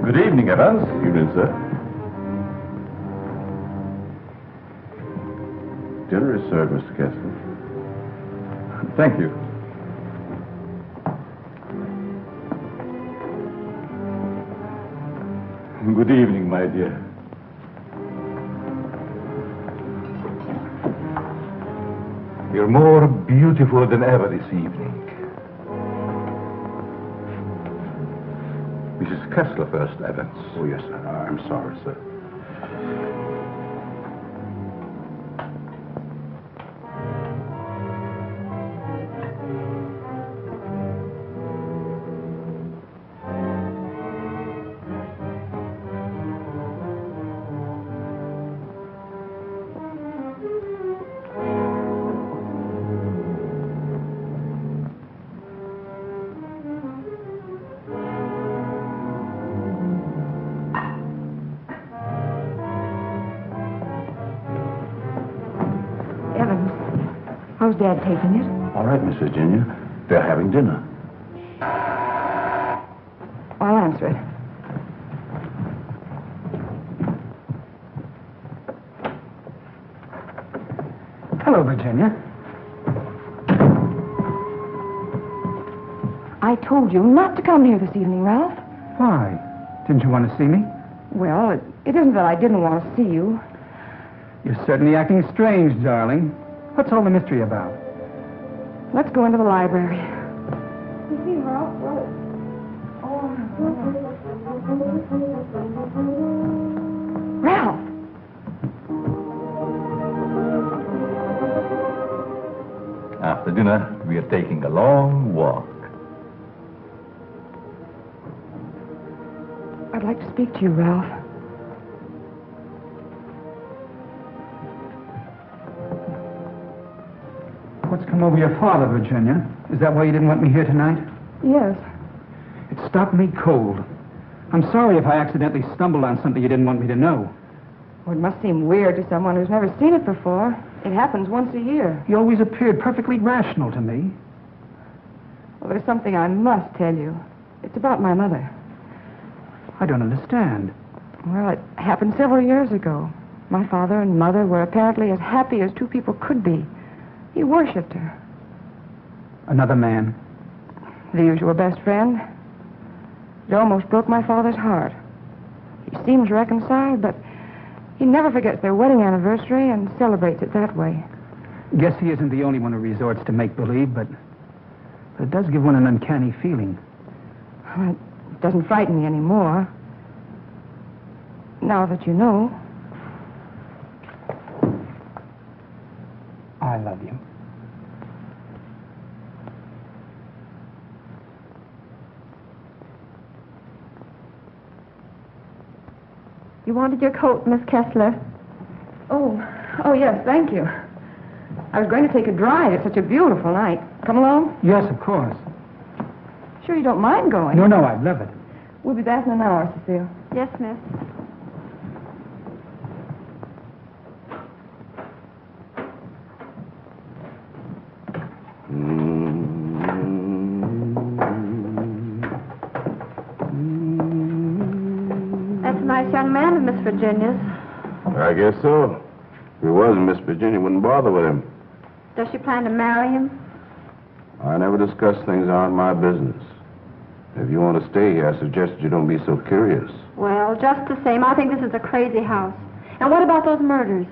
Good evening, Evans. Evening, sir. Dinner is served, Mr. Kessler. Thank you. Good evening, my dear. You're more beautiful than ever this evening. Mrs. Kessler first, Evans. Oh, yes, sir. I'm sorry, sir. How's Dad taking it? All right, Miss Virginia. They're having dinner. I'll answer it. Hello, Virginia. I told you not to come here this evening, Ralph. Why? Didn't you want to see me? Well, it isn't that I didn't want to see you. You're certainly acting strange, darling. What's all the mystery about? Let's go into the library. Ralph! After dinner, we are taking a long walk. I'd like to speak to you, Ralph. What's come over your father, Virginia? Is that why you didn't want me here tonight? Yes. It stopped me cold. I'm sorry if I accidentally stumbled on something you didn't want me to know. Well, it must seem weird to someone who's never seen it before. It happens once a year. You always appeared perfectly rational to me. Well, there's something I must tell you. It's about my mother. I don't understand. Well, it happened several years ago. My father and mother were apparently as happy as two people could be. He worshipped her. Another man? The usual best friend. It almost broke my father's heart. He seems reconciled, but he never forgets their wedding anniversary and celebrates it that way. Guess he isn't the only one who resorts to make-believe, but it does give one an uncanny feeling. Well, it doesn't frighten me anymore. Now that you know. I love you. You wanted your coat, Miss Kessler. Oh, yes, thank you. I was going to take a drive. It's such a beautiful night. Come along? Yes, of course. Sure you don't mind going? No, I'd love it. We'll be back in an hour, Cecile. Yes, miss. That's a nice young man of Miss Virginia's. I guess so. If he wasn't, Miss Virginia wouldn't bother with him. Does she plan to marry him? I never discuss things that aren't my business. If you want to stay here, I suggest you don't be so curious. Well, just the same, I think this is a crazy house. And what about those murders?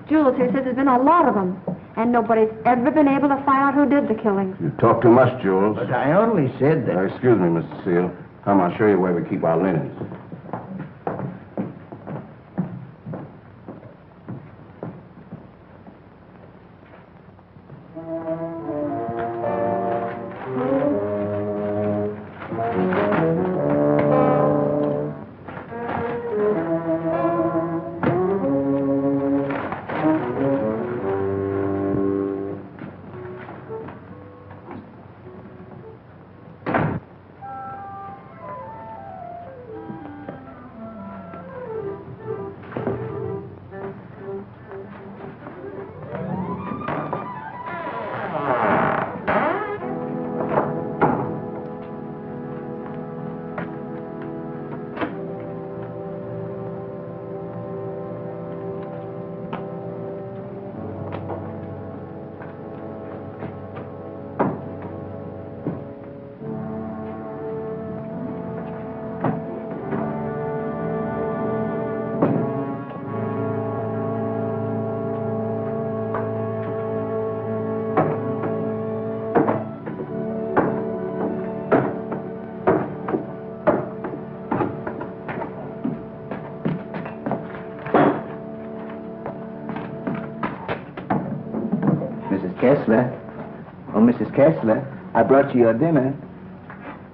Jules here says there's been a lot of them. And nobody's ever been able to find out who did the killings. You talk too much, Jules. But I only said that... Excuse me, Mr. Seal. Come, I'll show you where we keep our linens. Kessler. Oh, Mrs. Kessler, I brought you your dinner.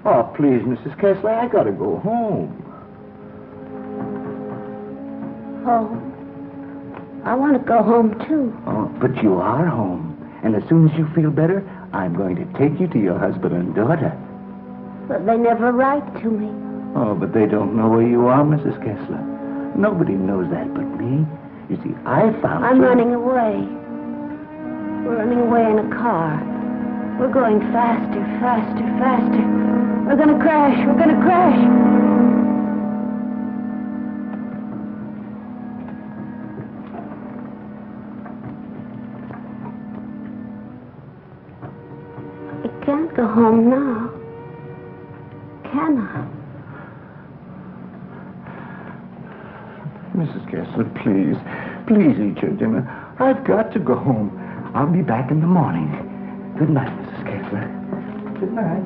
Oh, please, Mrs. Kessler, I gotta go home. Home? I want to go home, too. Oh, but you are home. And as soon as you feel better, I'm going to take you to your husband and daughter. But they never write to me. Oh, but they don't know where you are, Mrs. Kessler. Nobody knows that but me. You see, I found I'm running away. We're running away in a car. We're going faster, faster, faster. We're gonna crash. We're gonna crash. I can't go home now. Can I? Mrs. Kessler, please. Please eat your dinner. I've got to go home. I'll be back in the morning. Good night, Mrs. Kessler. Good night.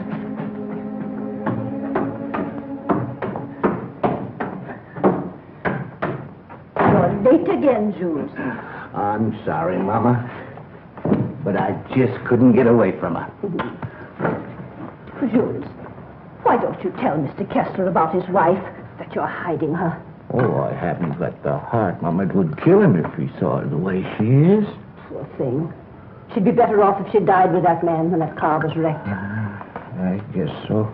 You're late again, Jules. I'm sorry, Mama. But I just couldn't get away from her. Jules, why don't you tell Mr. Kessler about his wife, that you're hiding her? Oh, I haven't got the heart, Mama. It would kill him if he saw her the way she is. Poor thing. She'd be better off if she died with that man when that car was wrecked. I guess so.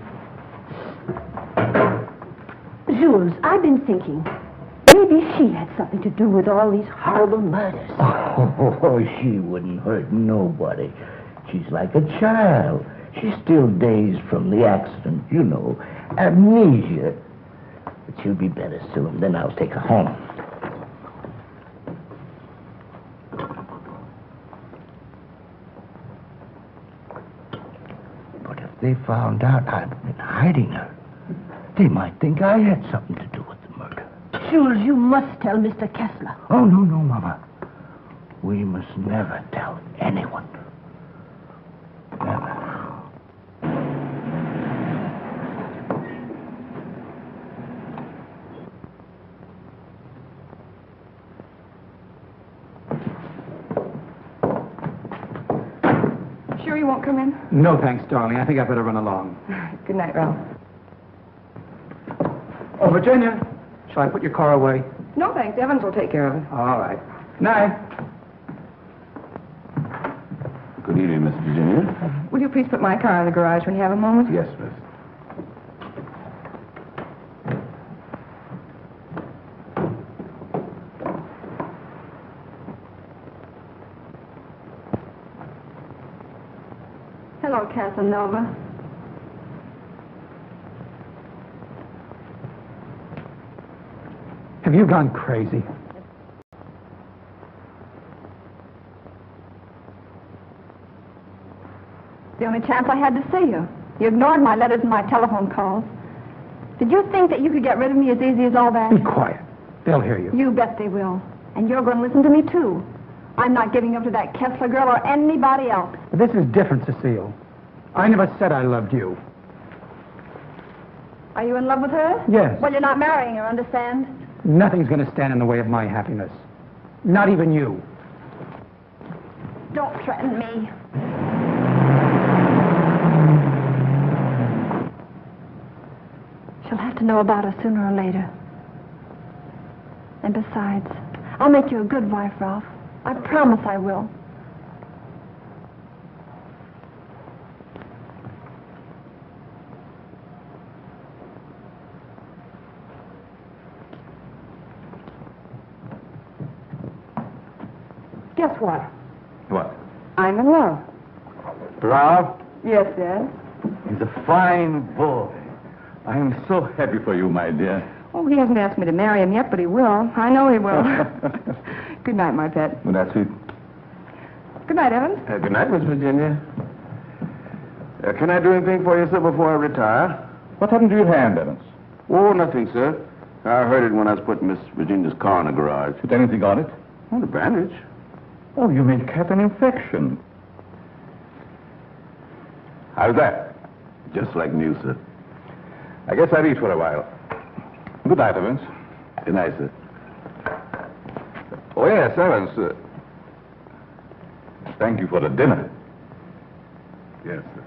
Jules, I've been thinking, maybe she had something to do with all these horrible murders. Oh, she wouldn't hurt nobody. She's like a child. She's still dazed from the accident, you know. Amnesia. But she'll be better soon. Then I'll take her home. But if they found out I've been hiding her, they might think I had something to do with the murder. Jules, you must tell Mr. Kessler. Oh, no, Mama. We must never tell anyone. Never. Sure you won't come in? No, thanks, darling. I think I better run along. Good night, Ralph. Oh, Virginia, shall I put your car away? No, thanks. Evans will take care of it. All right. Night. Good evening, Miss Virginia. Will you please put my car in the garage when you have a moment? Yes, miss. Hello, Casanova. Have you gone crazy? The only chance I had to see you. You ignored my letters and my telephone calls. Did you think that you could get rid of me as easy as all that? Be quiet. They'll hear you. You bet they will. And you're going to listen to me, too. I'm not giving up to that Kessler girl or anybody else. But this is different, Cecile. I never said I loved you. Are you in love with her? Yes. Well, you're not marrying her, understand? Nothing's going to stand in the way of my happiness. Not even you. Don't threaten me. She'll have to know about us sooner or later. And besides, I'll make you a good wife, Ralph. I promise I will. Guess what? What? I'm in love. Ralph? Yes, Dad. He's a fine boy. I am so happy for you, my dear. Oh, he hasn't asked me to marry him yet, but he will. I know he will. Good night, my pet. Well, that's it. Good night, Evans. Good night, Miss Virginia. Can I do anything for you, sir, before I retire? What happened to your hand, Evans? Oh, nothing, sir. I heard it when I was putting Miss Virginia's car in the garage. Put anything on it? Oh, the bandage. Oh, you may have an infection. How's that? Just like new, sir. I guess I'll eat for a while. Good night, Evans. Good night, sir. Oh, yes, Evans. Thank you for the dinner. Yes, sir.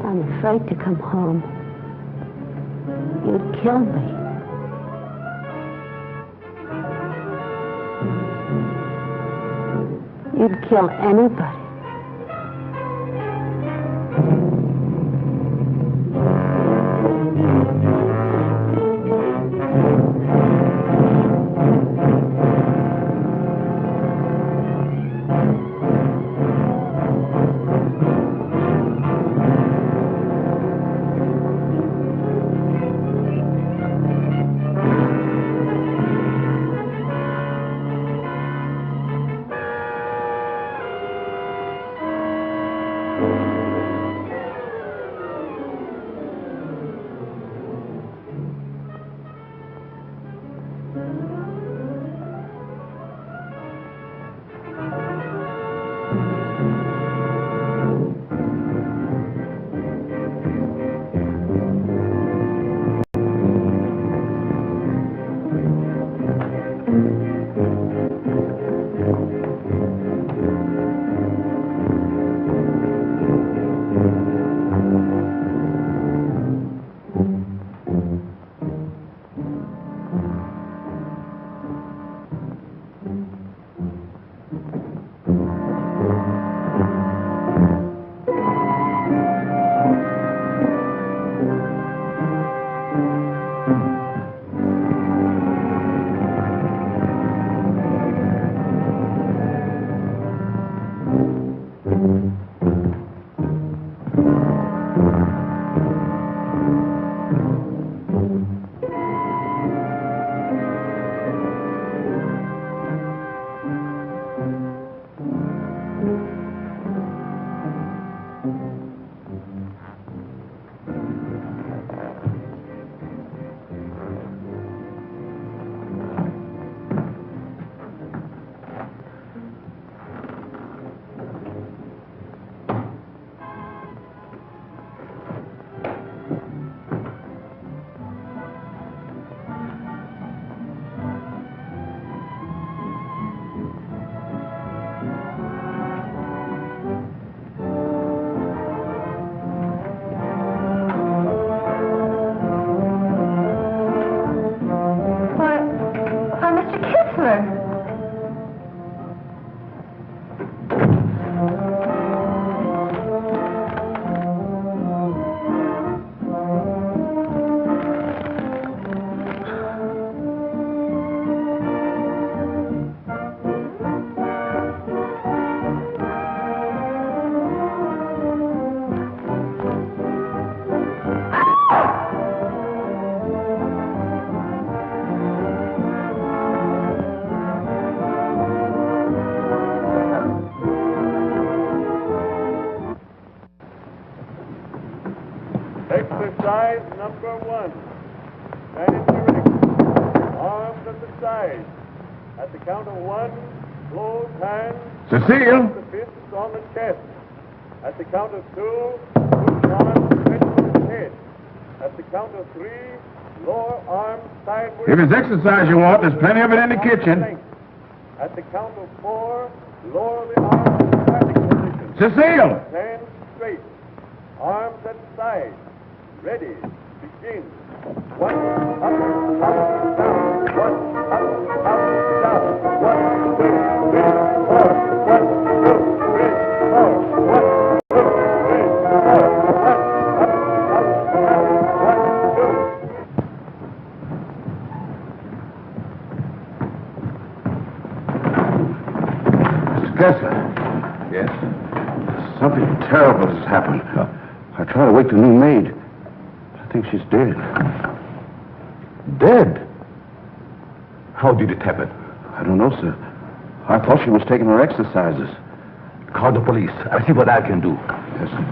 I'm afraid to come home. You'd kill me. You'd kill anybody. Exercise number 1. Stand erect. Arms at the side. At the count of 1, close hands. Cecile! The fists on the chest. At the count of 2, push arms straight to the head. At the count of 3, lower arms sideways. If it's exercise you want, there's plenty of it in the kitchen. At the count of 4, lower the arms to standing position. Cecile! Stand straight. Arms at side. Ready. Begin. 1, up, down. 1, up, down. 1, 2, 3, 4. 1, 2, 3, 4. 1, 2, 3, 4. Up, down. 1, 2. Mr. Kessler. Yes? Something terrible has happened. I tried to wake the new maid. I think she's dead. Dead? How did it happen? I don't know, sir. I thought she was taking her exercises. Call the police. I'll see what I can do. Yes, sir.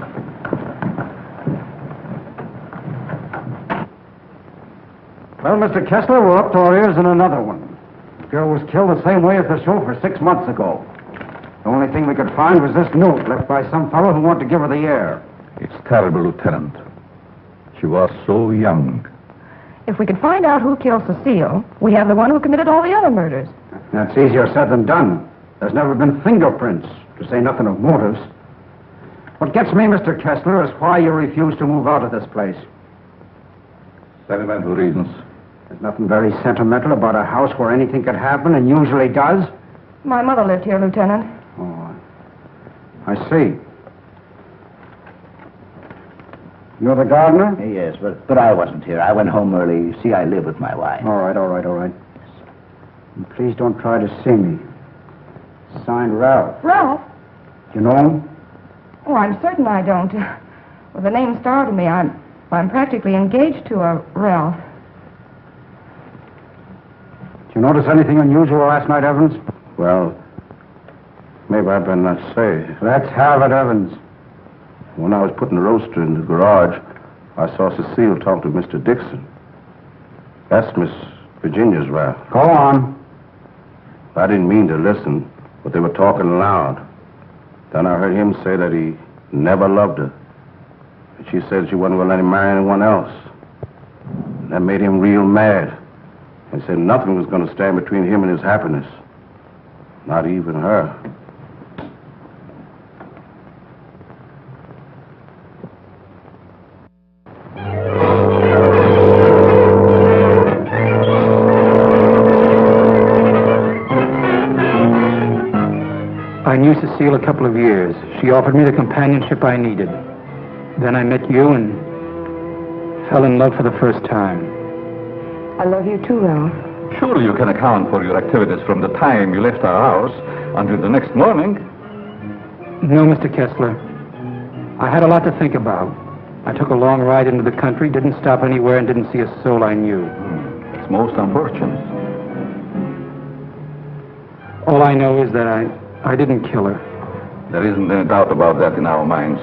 Well, Mr. Kessler, we're up to our ears in another one. The girl was killed the same way as the chauffeur 6 months ago. The only thing we could find was this note left by some fellow who wanted to give her the air. It's terrible, Lieutenant. She was so young. If we could find out who killed Cecile, we have the one who committed all the other murders. That's easier said than done. There's never been fingerprints, to say nothing of motives. What gets me, Mr. Kessler, is why you refuse to move out of this place. Sentimental reasons. There's nothing very sentimental about a house where anything could happen and usually does. My mother lived here, Lieutenant. Oh, I see. You're the gardener? Yes, but I wasn't here. I went home early. You see, I live with my wife. All right. And please don't try to see me. Signed Ralph. Ralph? You know him? Oh, I'm certain I don't. Well, the name startled me. I'm practically engaged to a Ralph. Did you notice anything unusual last night, Evans? Well, maybe I better not say. Let's have it, Evans. When I was putting the roaster in the garage, I saw Cecile talk to Mr. Dixon. That's Miss Virginia's Ralph. Go on. I didn't mean to listen, but they were talking loud. Then I heard him say that he never loved her. And she said she wasn't going to let him marry anyone else. And that made him real mad. And said nothing was going to stand between him and his happiness. Not even her. I knew Cecile a couple of years. She offered me the companionship I needed. Then I met you and fell in love for the first time. I love you too, Ralph. Surely you can account for your activities from the time you left our house until the next morning. No, Mr. Kessler. I had a lot to think about. I took a long ride into the country, didn't stop anywhere, and didn't see a soul I knew. It's most unfortunate. All I know is that I didn't kill her. There isn't any doubt about that in our minds.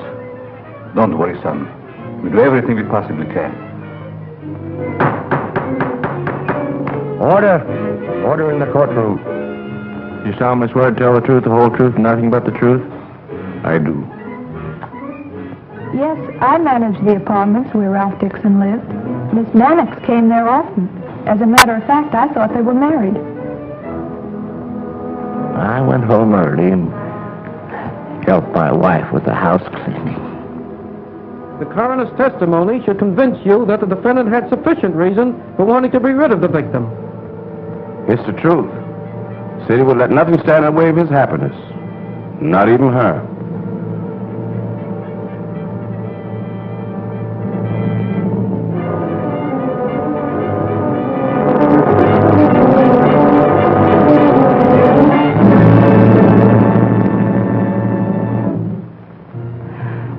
Don't worry, son. We do everything we possibly can. Order! Order in the courtroom. You solemnly swear to tell the truth, the whole truth, and nothing but the truth? I do. Yes, I managed the apartments where Ralph Dixon lived. Miss Mannix came there often. As a matter of fact, I thought they were married. I went home early and helped my wife with the house cleaning. The coroner's testimony should convince you that the defendant had sufficient reason for wanting to be rid of the victim. It's the truth. Said he would let nothing stand in the way of his happiness. Not even her.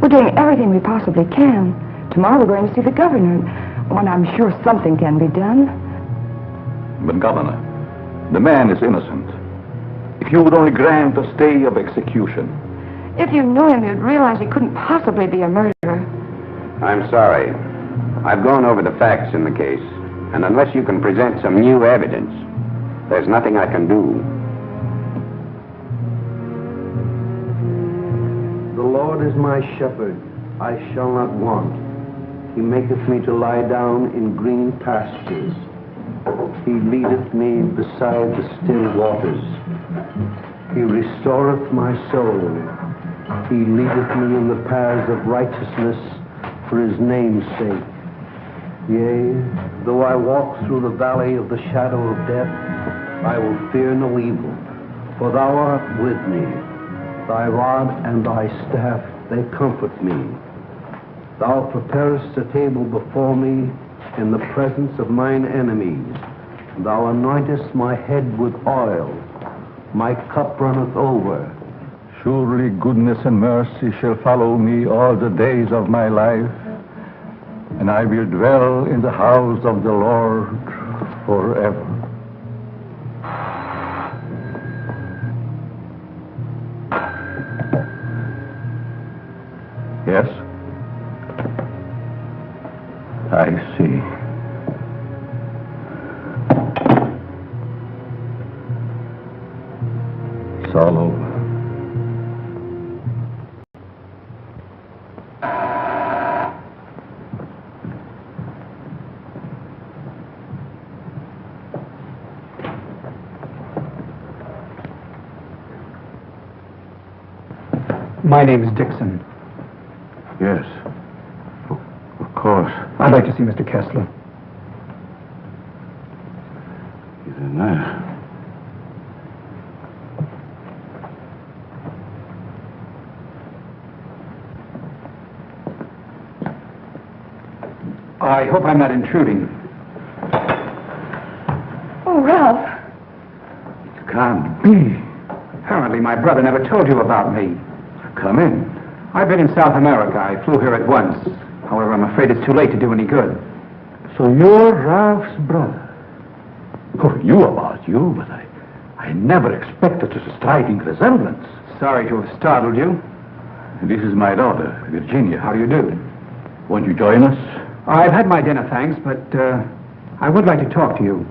We're doing everything we possibly can. Tomorrow we're going to see the governor. When I'm sure something can be done. But, Governor, the man is innocent. If you would only grant a stay of execution. If you knew him, you'd realize he couldn't possibly be a murderer. I'm sorry. I've gone over the facts in the case, and unless you can present some new evidence, there's nothing I can do. The Lord is my shepherd, I shall not want. He maketh me to lie down in green pastures. He leadeth me beside the still waters. He restoreth my soul. He leadeth me in the paths of righteousness for his name's sake. Yea, though I walk through the valley of the shadow of death, I will fear no evil, for thou art with me. Thy rod and thy staff, they comfort me. Thou preparest a table before me in the presence of mine enemies. Thou anointest my head with oil. My cup runneth over. Surely goodness and mercy shall follow me all the days of my life, and I will dwell in the house of the Lord forever. Yes? I see. It's all over. My name is Dixon. Yes. Of course. I'd like to see Mr. Kessler. He's in there. I hope I'm not intruding. Oh, Ralph. It can't be. Apparently my brother never told you about me. Come in. I've been in South America. I flew here at once. However, I'm afraid it's too late to do any good. So you're Ralph's brother. Oh, you about you, but I never expected such a striking resemblance. Sorry to have startled you. This is my daughter, Virginia. How do you do? Won't you join us? I've had my dinner, thanks, but I would like to talk to you.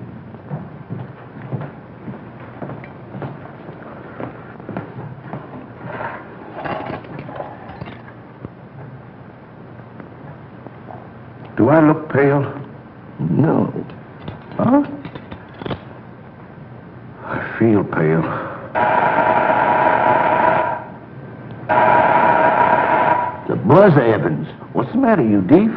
Do I look pale? No. Huh? I feel pale. The buzz, Evans. What's the matter, you deef?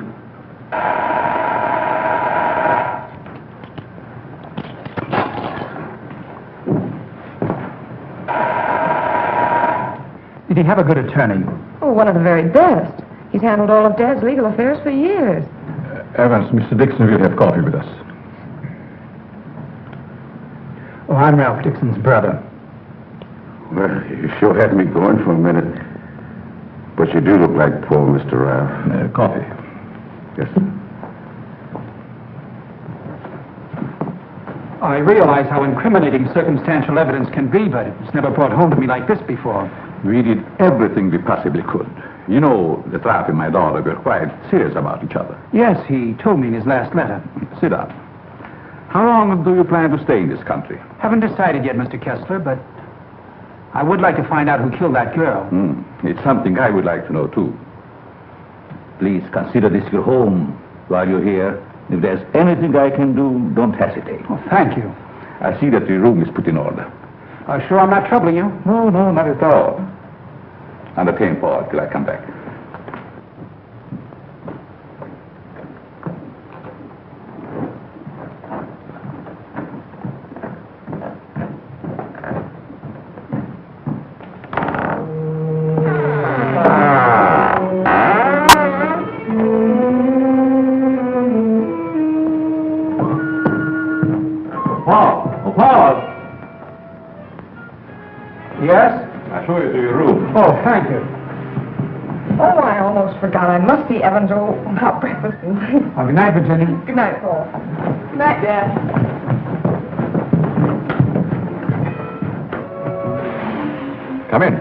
Did he have a good attorney? Oh, one of the very best. He's handled all of Dad's legal affairs for years. Evans, Mr. Dixon will have coffee with us. Oh, I'm Ralph Dixon's brother. Well, you sure had me going for a minute. But you do look like poor Mr. Ralph. Coffee. Yes, sir. I realize how incriminating circumstantial evidence can be, but it's never brought home to me like this before. We did everything we possibly could. You know, the Ralph and my daughter were quite serious about each other. Yes, he told me in his last letter. Sit down. How long do you plan to stay in this country? Haven't decided yet, Mr. Kessler, but I would like to find out who killed that girl. It's something I would like to know, too. Please consider this your home while you're here. If there's anything I can do, don't hesitate. Oh, thank you. I see that your room is put in order. Sure I'm not troubling you? No, not at all. Entertain Paul till I come back. Paul! Yes? I'll show you to your room. Oh, thank you. Oh, I almost forgot. I must see Evans. Oh, about breakfast. Oh, good night, Virginia. Good night, Paul. Good night, Dad. Come in.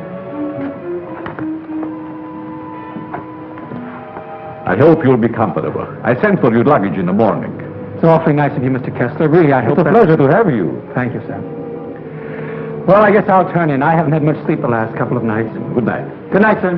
I hope you'll be comfortable. I sent for your luggage in the morning. It's awfully nice of you, Mr. Kessler. Really, I hope It's a pleasure to have you. Thank you, sir. Well, I guess I'll turn in. I haven't had much sleep the last couple of nights. Good night. Good night, sir.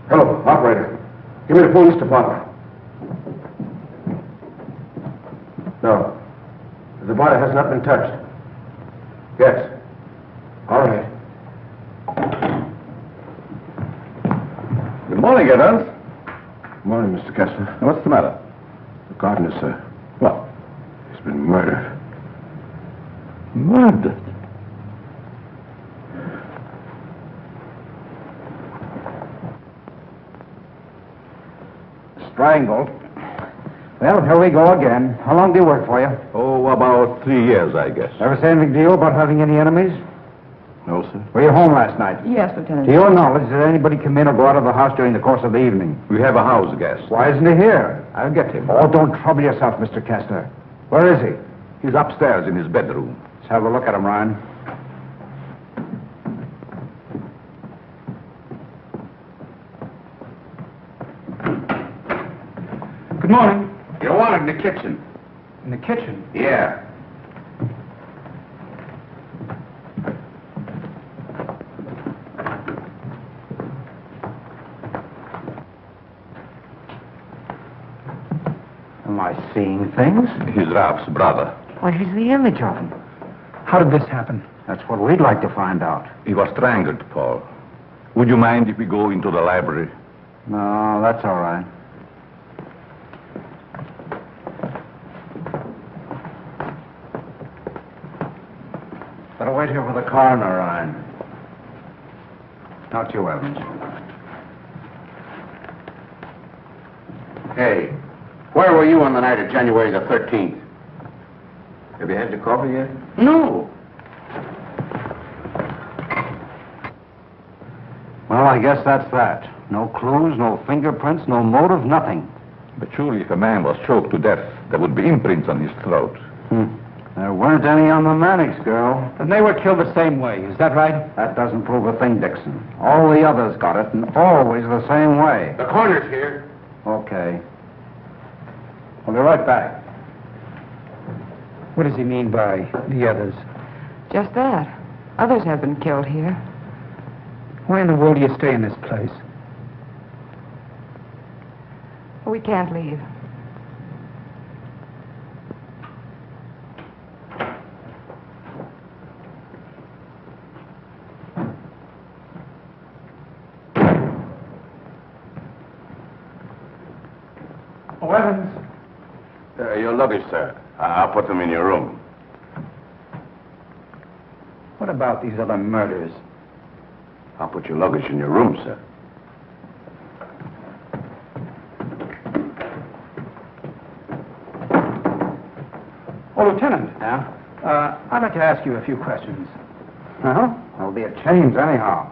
Hello, operator. Give me the police department. No. The body has not been touched. Yes. All right. Good morning, Evans. Good morning, Mr. Kessler. What's the matter? The gardener, sir. What? He's been murdered. Murdered? Strangled. Well, here we go again. How long do you work for you? Oh, about 3 years, I guess. Ever say anything to you about having any enemies? No, sir. Were you home last night? Yes, Lieutenant. To your knowledge, did anybody come in or go out of the house during the course of the evening? We have a house guest. Why isn't he here? I'll get him. Oh, don't trouble yourself, Mr. Kessler. Where is he? He's upstairs in his bedroom. Let's have a look at him, Ryan. Good morning. You're wanted in the kitchen. In the kitchen? Yeah. Am I seeing things? He's Ralph's brother. Why, he's the image of him. How did this happen? That's what we'd like to find out. He was strangled, Paul. Would you mind if we go into the library? No, that's all right. Better wait here for the coroner, Ryan. Not you, Evans. Hey, where were you on the night of January the 13th? Have you had your coffee yet? No. Well, I guess that's that. No clues, no fingerprints, no motive, nothing. But surely if a man was choked to death, there would be imprints on his throat. There weren't any on the Mannix girl. Then they were killed the same way, is that right? That doesn't prove a thing, Dixon. All the others got it, and always the same way. The coroner's here. Okay. We'll be right back. What does he mean by the others? Just that. Others have been killed here. Why in the world do you stay in this place? We can't leave. Oh, Evans. Your luggage, sir. I'll put them in your room. What about these other murders? I'll put your luggage in your room, sir. Oh, Lieutenant. Yeah? I'd like to ask you a few questions. Well, there'll be a change anyhow.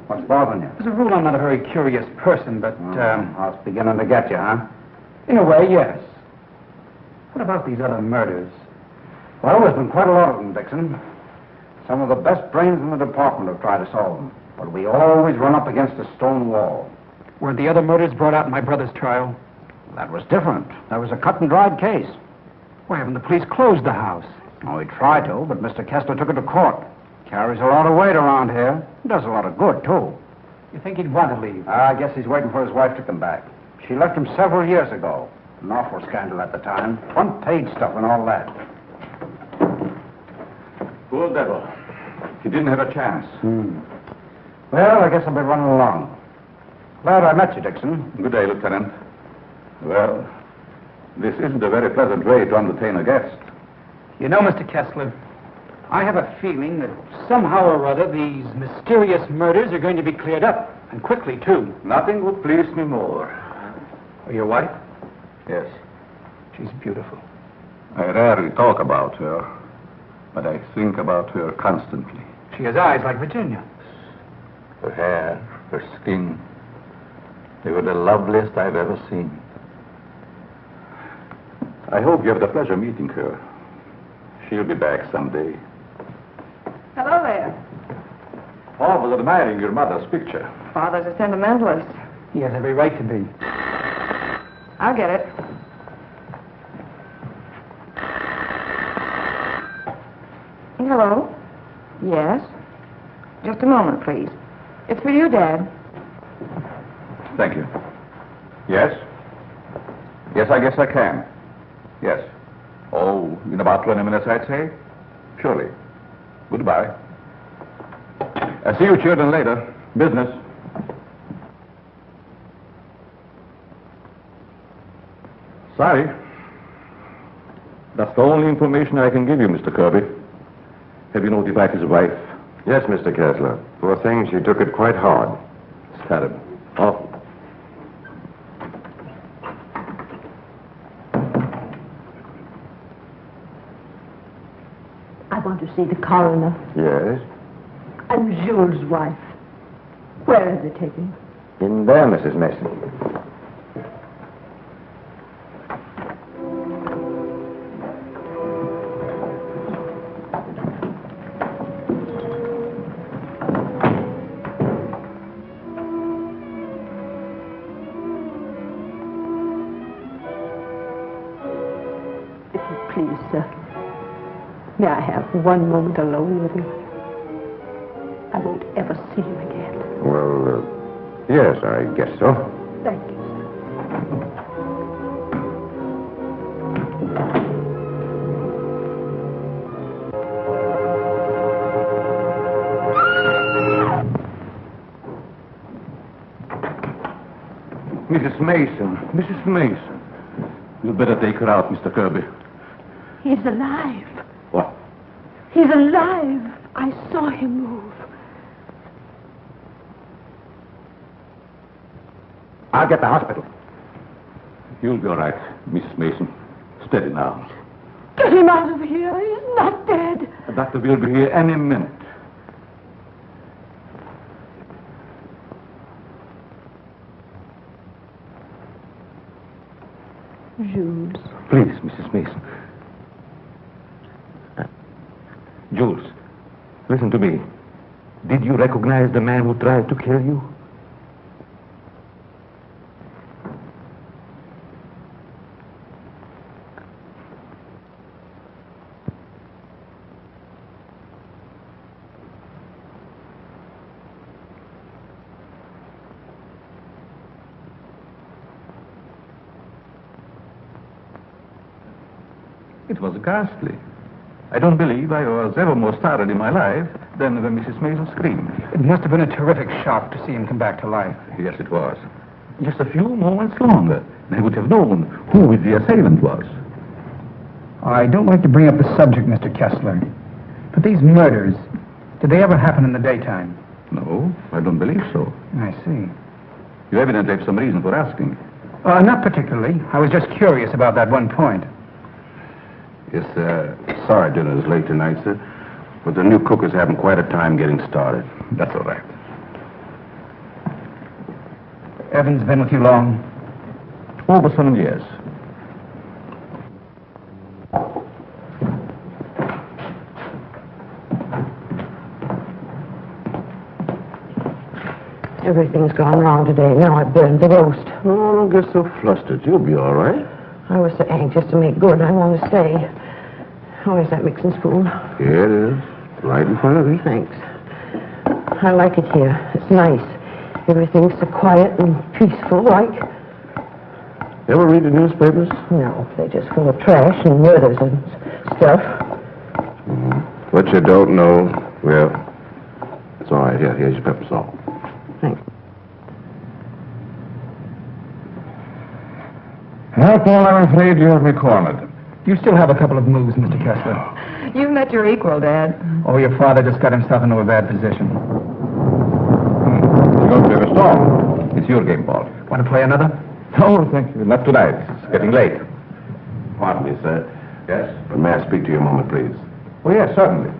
What's bothering you? As a rule, I'm not a very curious person, but, I was beginning to get you, huh? in a way, yes. What about these other murders? Well, there's been quite a lot of them, Dixon. Some of the best brains in the department have tried to solve them. But we always run up against a stone wall. Were the other murders brought out in my brother's trial? That was different. That was a cut-and-dried case. Why haven't the police closed the house? Oh, we tried to, but Mr. Kessler took it to court. Carries a lot of weight around here. Does a lot of good, too. You think he'd want to leave? I guess he's waiting for his wife to come back. She left him several years ago. An awful scandal at the time. Front-page stuff and all that. Poor devil. He didn't have a chance. Well, I guess I'll be running along. Glad I met you, Dixon. Good day, Lieutenant. Well, this isn't a very pleasant way to entertain a guest. You know, Mr. Kessler, I have a feeling that somehow or other these mysterious murders are going to be cleared up, and quickly, too. Nothing would please me more. Oh, your wife? Yes. She's beautiful. I rarely talk about her, but I think about her constantly. She has eyes like Virginia. Her hair, her skin, they were the loveliest I've ever seen. I hope you have the pleasure of meeting her. She'll be back someday. Hello there. Paul was admiring your mother's picture. Father's a sentimentalist. He has every right to be. I'll get it. Hello? Yes? Just a moment, please. It's for you, Dad. Thank you. Yes? Yes, I guess I can. Yes. Oh, in about 20 minutes, I'd say? Surely. Goodbye. I'll see you children later. Business. Sorry. That's the only information I can give you, Mr. Kirby. Have you notified his wife? Yes, Mr. Kessler. Poor thing, she took it quite hard. It's terrible. Awful. I want to see the coroner. Yes? I'm Jules' wife. Where is it taking? In there, Mrs. Mason. If you please, sir. May I have one moment alone with you? I won't ever see you again. Well, yes, I guess so. Thank you, Mrs. Mason. Mrs. Mason. You'd better take her out, Mr. Kirby. He's alive. What? He's alive. I saw him move. I'll get the hospital. You'll be all right, Mrs. Mason. Steady now. Get him out of here. He's not dead. The doctor will be here any minute. Jules. Please, Mrs. Mason. Jules, listen to me. Did you recognize the man who tried to kill you? It was ghastly. I don't believe I was ever more startled in my life than when Mrs. Mason screamed. It must have been a terrific shock to see him come back to life. Yes, it was. Just a few moments longer, and I would have known who the assailant was. I don't like to bring up the subject, Mr. Kessler, but these murders, did they ever happen in the daytime? No, I don't believe so. I see. You evidently have some reason for asking. Not particularly. I was just curious about that one point. Yes, sorry dinner is late tonight, sir. But the new cook is having quite a time getting started. That's all right. Evans been with you long? Over 7 years. Everything's gone wrong today. Now I burned the roast. Oh, don't get so flustered. You'll be all right. I was so anxious to make good. I want to stay. Where's that mixing spoon? Here it is. Right in front of you. Thanks. I like it here. It's nice. Everything's so quiet and peaceful, like. Ever read the newspapers? No, they're just full of trash and murders and stuff. What you don't know, well, it's all right. Here's your pepper salt. Thanks. Well, Paul, I'm afraid you have me cornered. You still have a couple of moves, Mr. Kessler. You've met your equal, Dad. Oh, your father just got himself into a bad position. You don't play a storm. It's your game, Paul. Want to play another? No, thank you. Not tonight. It's getting late. Pardon me, sir. Yes? But may I speak to you a moment, please? Oh, yes, certainly.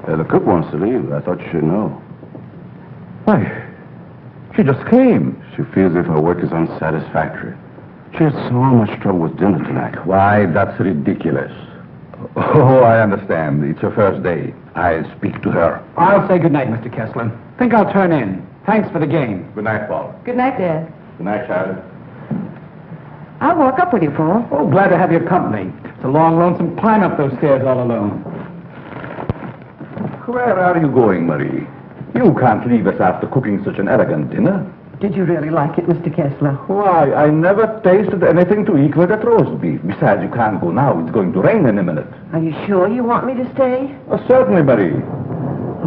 The cook wants to leave. I thought you should know. Why? She just came. She feels if her work is unsatisfactory. She had so much trouble with dinner tonight. Why, that's ridiculous. Oh, I understand. It's your first day. I'll speak to her. I'll say good night, Mr. Kessler. Think I'll turn in. Thanks for the game. Good night, Paul. Good night, Dad. Good night, Charlie. I'll walk up with you, Paul. Oh, glad to have your company. It's a long, lonesome climb up those stairs all alone. Where are you going, Marie? You can't leave us after cooking such an elegant dinner. Did you really like it, Mr. Kessler? Why, I never tasted anything to equal that roast beef. Besides, you can't go now. It's going to rain in a minute. Are you sure you want me to stay? Oh, certainly, Marie.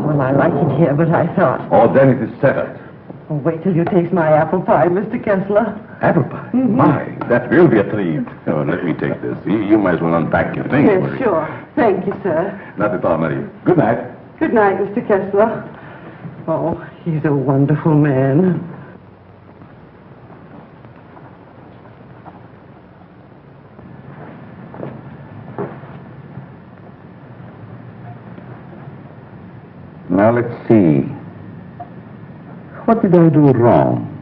Well, I like it here, but I thought... Oh, then it is settled. Oh, wait till you taste my apple pie, Mr. Kessler. Apple pie? My, that will be a treat. Oh, let me take this. You might as well unpack your things. Yes, Marie. sure. Thank you, sir. Not at all, Marie. Good night. Good night, Mr. Kessler. Oh, he's a wonderful man. Now, let's see. What did I do wrong?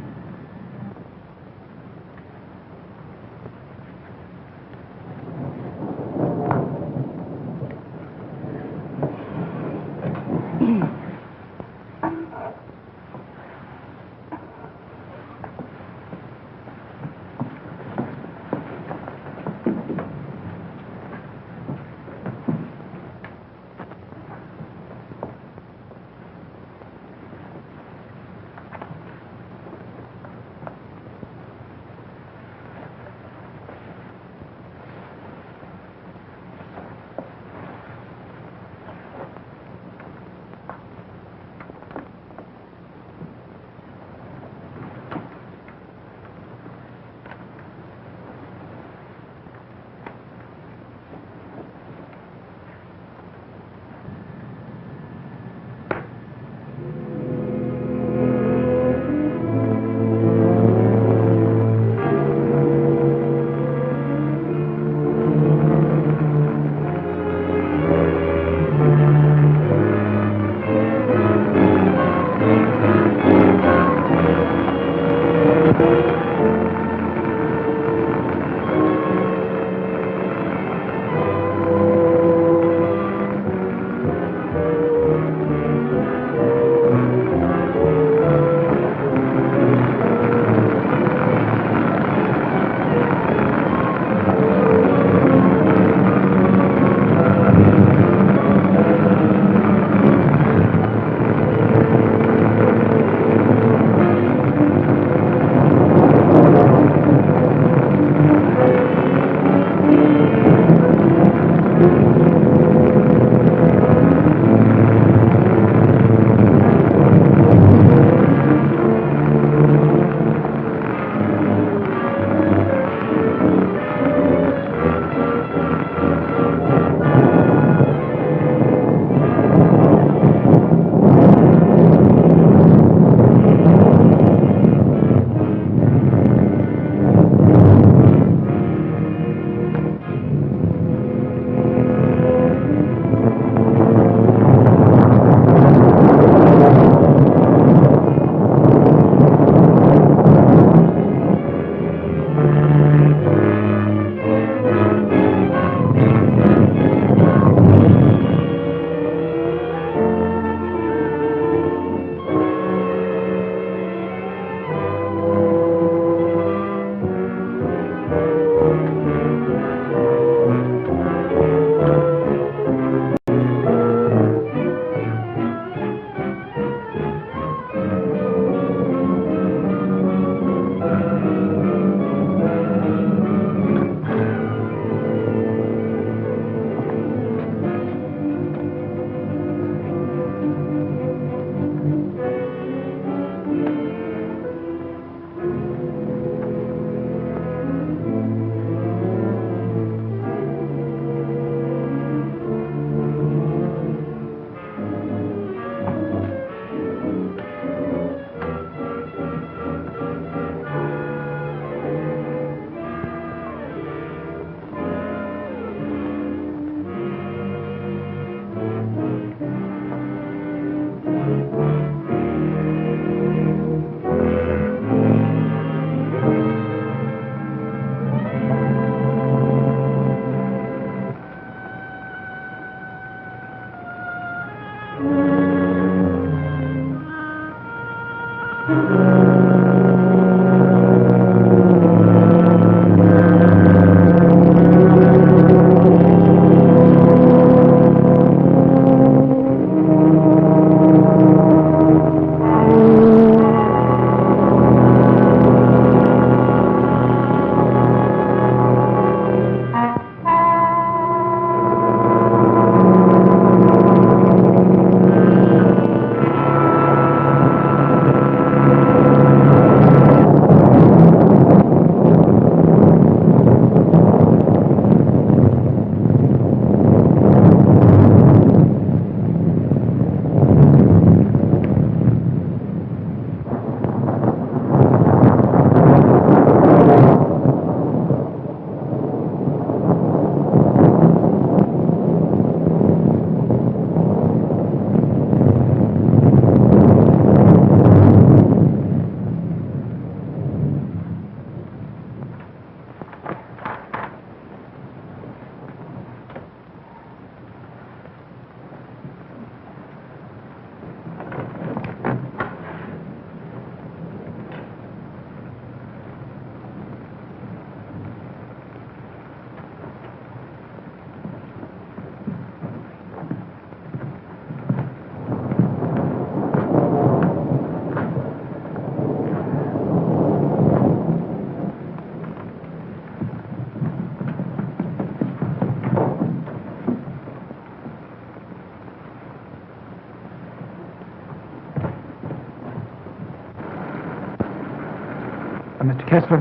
Mr. Kessler?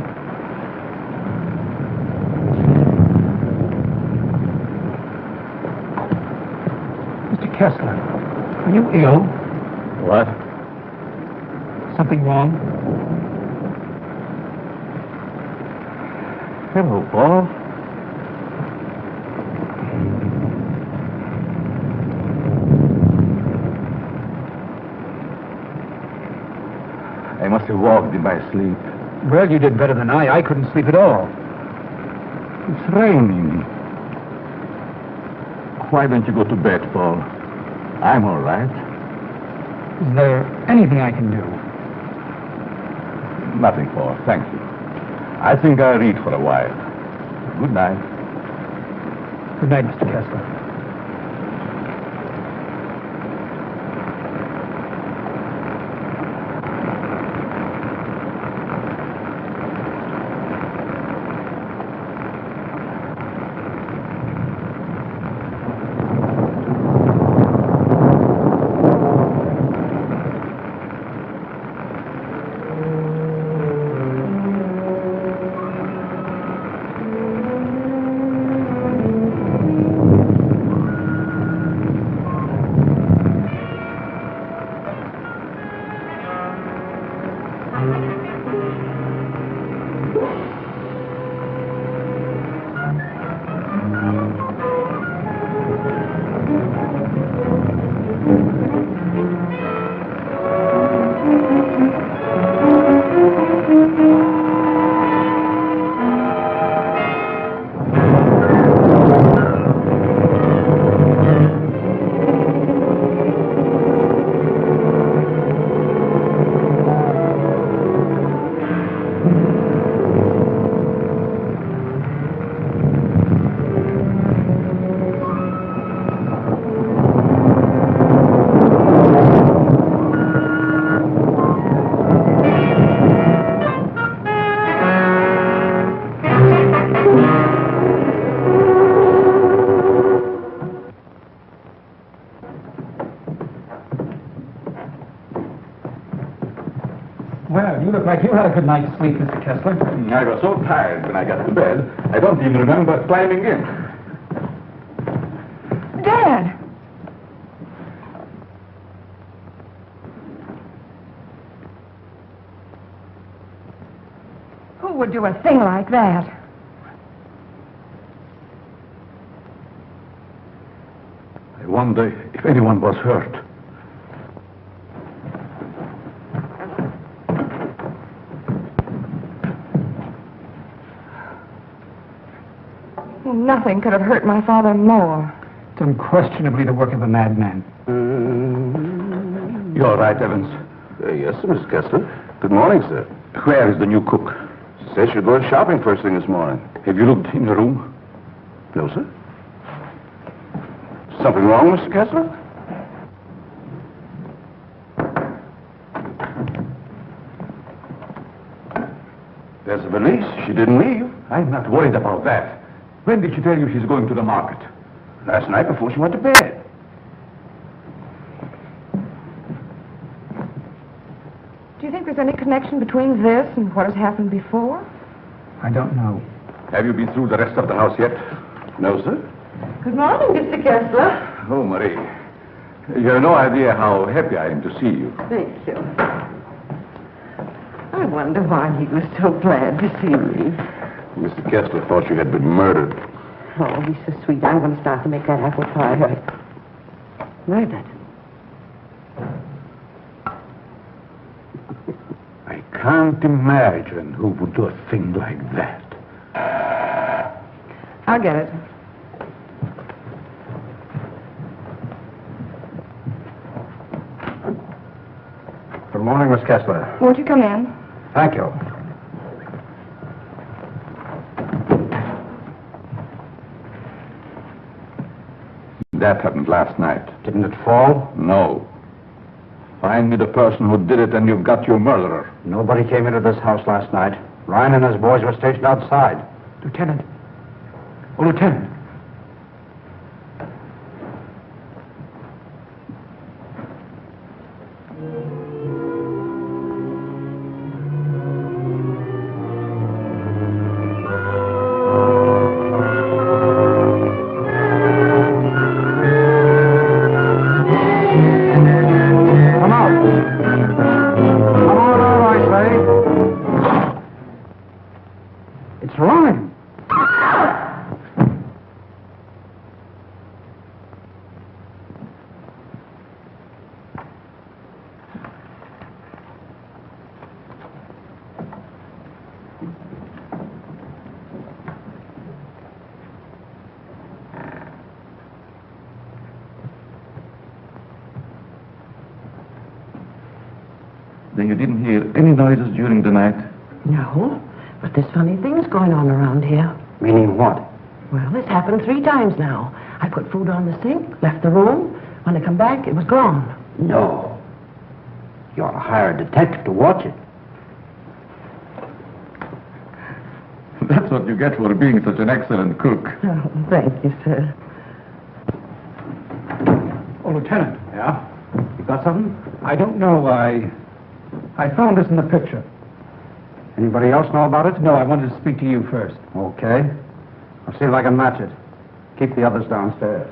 Mr. Kessler, are you ill? What? Something wrong? Hello, Paul. I must have walked in my sleep. Well, you did better than I. I couldn't sleep at all. It's raining. Why don't you go to bed, Paul? I'm all right. Is there anything I can do? Nothing, Paul. Thank you. I think I'll read for a while. Good night. Good night, Mr. Kessler. Well, you look like you had a good night's sleep, Mr. Kessler. I was so tired when I got to bed, I don't even remember climbing in. Dad! Who would do a thing like that? I wonder if anyone was hurt. Nothing could have hurt my father more. It's unquestionably the work of a madman. You all right, Evans? Yes, sir, Mr. Kessler. Good morning, sir. Where is the new cook? She said she'd go shopping first thing this morning. Have you looked in the room? No, sir. Something wrong, Mr. Kessler? There's a valise. She didn't leave. I'm not worried about that. When did she tell you she's going to the market? Last night before she went to bed. Do you think there's any connection between this and what has happened before? I don't know. Have you been through the rest of the house yet? No, sir. Good morning, Mr. Kessler. Oh, Marie. You have no idea how happy I am to see you. Thank you. I wonder why he was so glad to see me. Mr. Kessler thought you had been murdered. Oh, he's so sweet. I'm going to start to make that apple pie right. Murdered. I can't imagine who would do a thing like that. I'll get it. Good morning, Miss Kessler. Won't you come in? Thank you. That happened last night. Didn't it fall? No. Find me the person who did it and you've got your murderer. Nobody came into this house last night. Ryan and his boys were stationed outside. Lieutenant. Oh, Lieutenant. Then you didn't hear any noises during the night? No, but there's funny things going on around here. Meaning what? Well, this happened 3 times now. I put food on the sink, left the room. When I come back, it was gone. No. You ought to hire a detective to watch it. That's what you get for being such an excellent cook. Oh, thank you, sir. Oh, Lieutenant. Yeah? You got something? I don't know. I found this in the picture. Anybody else know about it? No, I wanted to speak to you first. Okay. I'll see if I can match it. Keep the others downstairs.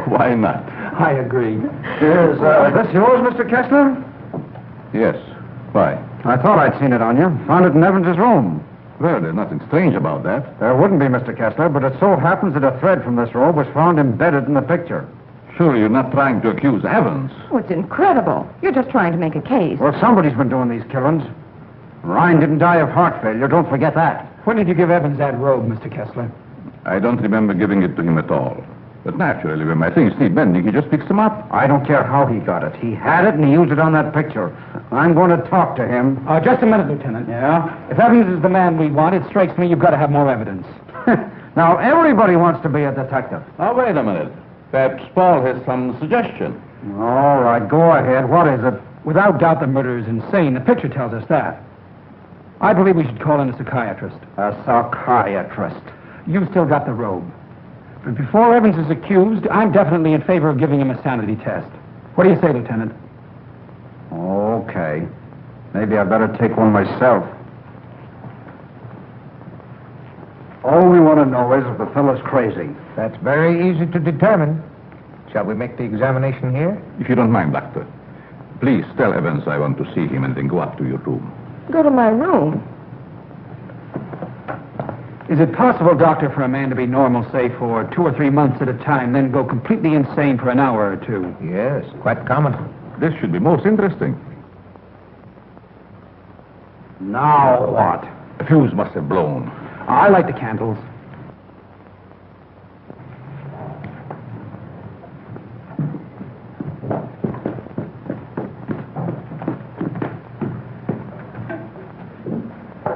Why not? I agree. Is this yours, Mr. Kessler? Yes. Why? I thought I'd seen it on you. Found it in Evans's room. Well, there's nothing strange about that. There wouldn't be, Mr. Kessler, but it so happens that a thread from this robe was found embedded in the picture. Surely you're not trying to accuse Evans. Oh, it's incredible. You're just trying to make a case. Well, somebody's been doing these killings. Ryan didn't die of heart failure. Don't forget that. When did you give Evans that robe, Mr. Kessler? I don't remember giving it to him at all. But naturally, when my things need mending, he just picks them up. I don't care how he got it. He had it and he used it on that picture. I'm going to talk to him. Just a minute, Lieutenant. Yeah? If Evans is the man we want, it strikes me you've got to have more evidence. Now, everybody wants to be a detective. Now, wait a minute. Perhaps Paul has some suggestion. All right, go ahead. What is it? Without doubt, the murderer is insane. The picture tells us that. I believe we should call in a psychiatrist. A psychiatrist. You've still got the robe. But before Evans is accused, I'm definitely in favor of giving him a sanity test. What do you say, Lieutenant? Okay. Maybe I better take one myself. All we want to know is if the fellow's crazy. That's very easy to determine. Shall we make the examination here? If you don't mind, Doctor, please tell Evans I want to see him and then go up to your room. Go to my room. Is it possible, Doctor, for a man to be normal, say, for 2 or 3 months at a time, then go completely insane for an hour or 2? Yes, quite common. This should be most interesting. Now what? The fuse must have blown. I light the candles.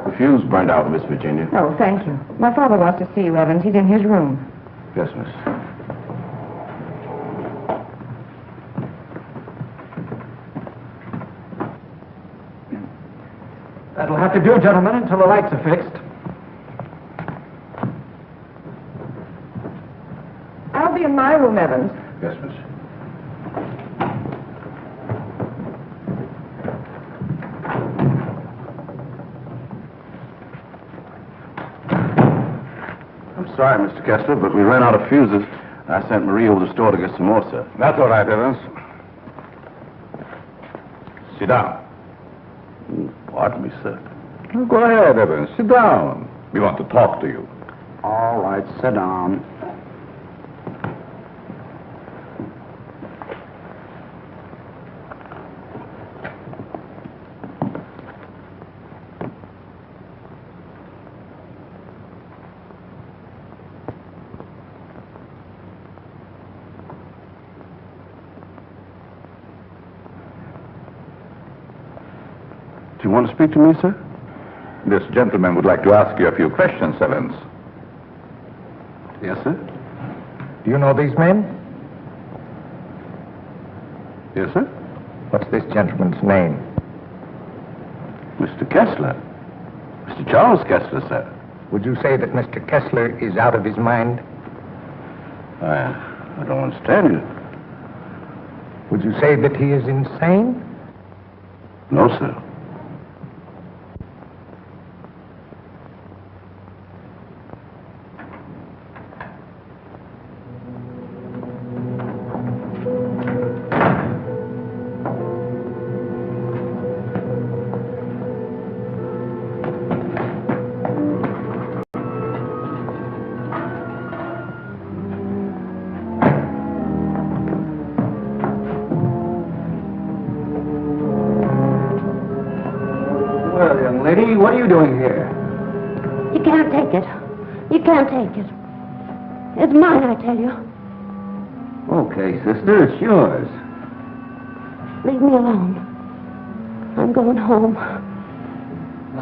The fuse burned out, Miss Virginia. Oh, thank you. My father wants to see you, Evans. He's in his room. Yes, miss. That'll have to do, gentlemen, until the lights are fixed. I'll be in my room, Evans. Yes, miss. I'm sorry, Mr. Kessler, but we ran out of fuses. I sent Marie over to the store to get some more, sir. That's all right, Evans. Sit down. Pardon me, sir. Go ahead, Evans. Sit down. We want to talk to you. All right, sit down. Do you want to speak to me, sir? This gentleman would like to ask you a few questions, Evans. Yes, sir. Do you know these men? Yes, sir. What's this gentleman's name? Mr. Kessler. Mr. Charles Kessler, sir. Would you say that Mr. Kessler is out of his mind? I don't understand you. Would you say that he is insane? No, sir. Well, young lady, what are you doing here? You can't take it. You can't take it. It's mine, I tell you. Okay, sister, it's yours. Leave me alone. I'm going home.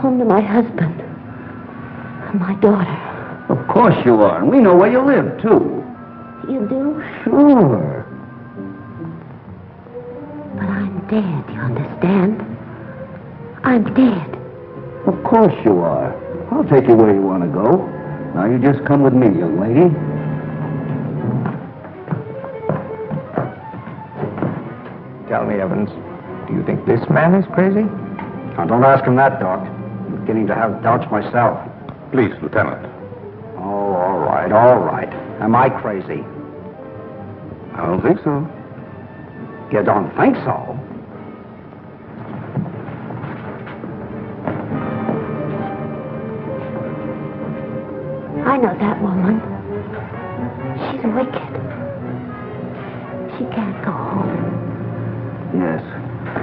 Home to my husband. And my daughter. Of course you are, and we know where you live, too. You do? Sure. But I'm dead, you understand? I'm dead. Of course you are. I'll take you where you want to go. Now you just come with me, young lady. Tell me, Evans, do you think this man is crazy? Now, don't ask him that, Doc. I'm beginning to have doubts myself. Please, Lieutenant. Oh, all right, all right. Am I crazy? I don't think so. You don't think so? I know that woman. She's wicked. She can't go home. Yes.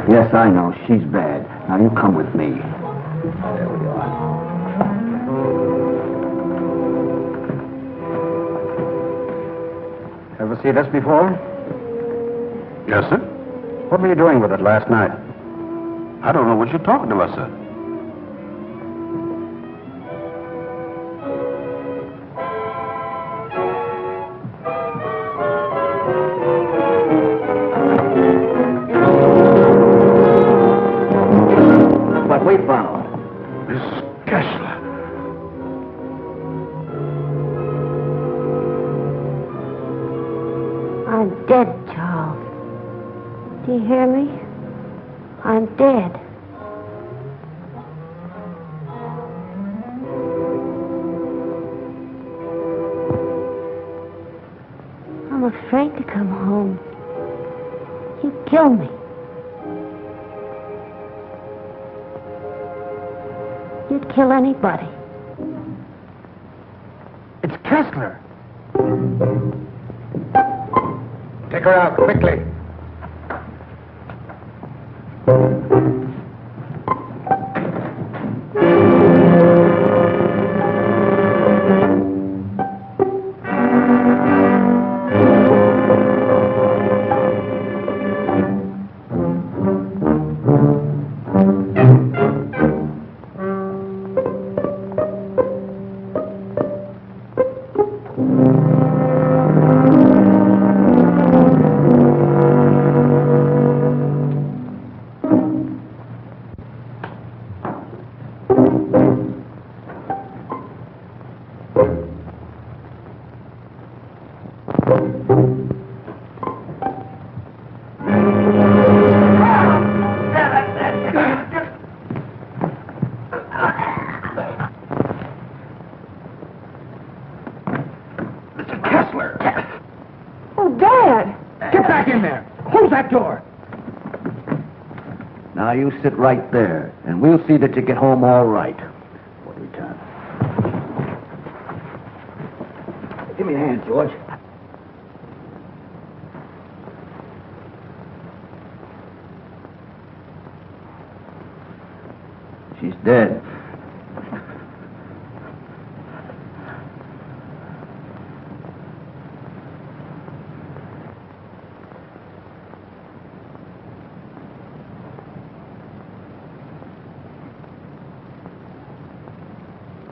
Yes, I know. She's bad. Now, you come with me. There we are. Ever see this before? Yes, sir. What were you doing with it last night? I don't know what you're talking about, sir. What we found. Miss Kessler. I'm dead, Charles. Do you hear me? I'm dead. I'm afraid to come home. You'd kill me. You'd kill anybody. It's Kessler. Take her out, quickly. Now you sit right there, and we'll see that you get home all right. What do we time? Give me a hand, George. She's dead.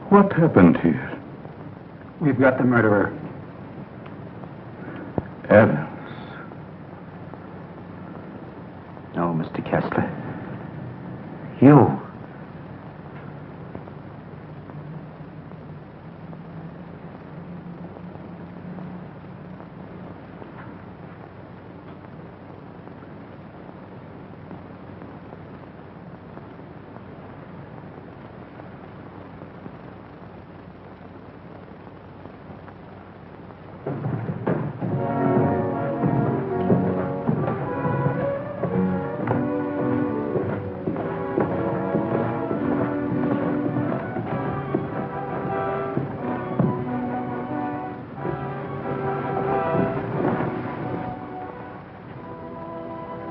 What happened here? We've got the murderer. Evans. No, Mr. Kessler. You.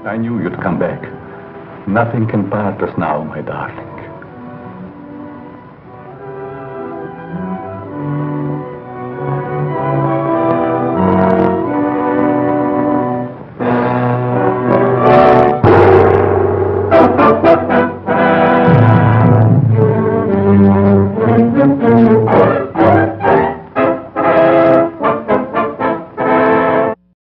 I knew you'd come back. Nothing can part us now, my darling.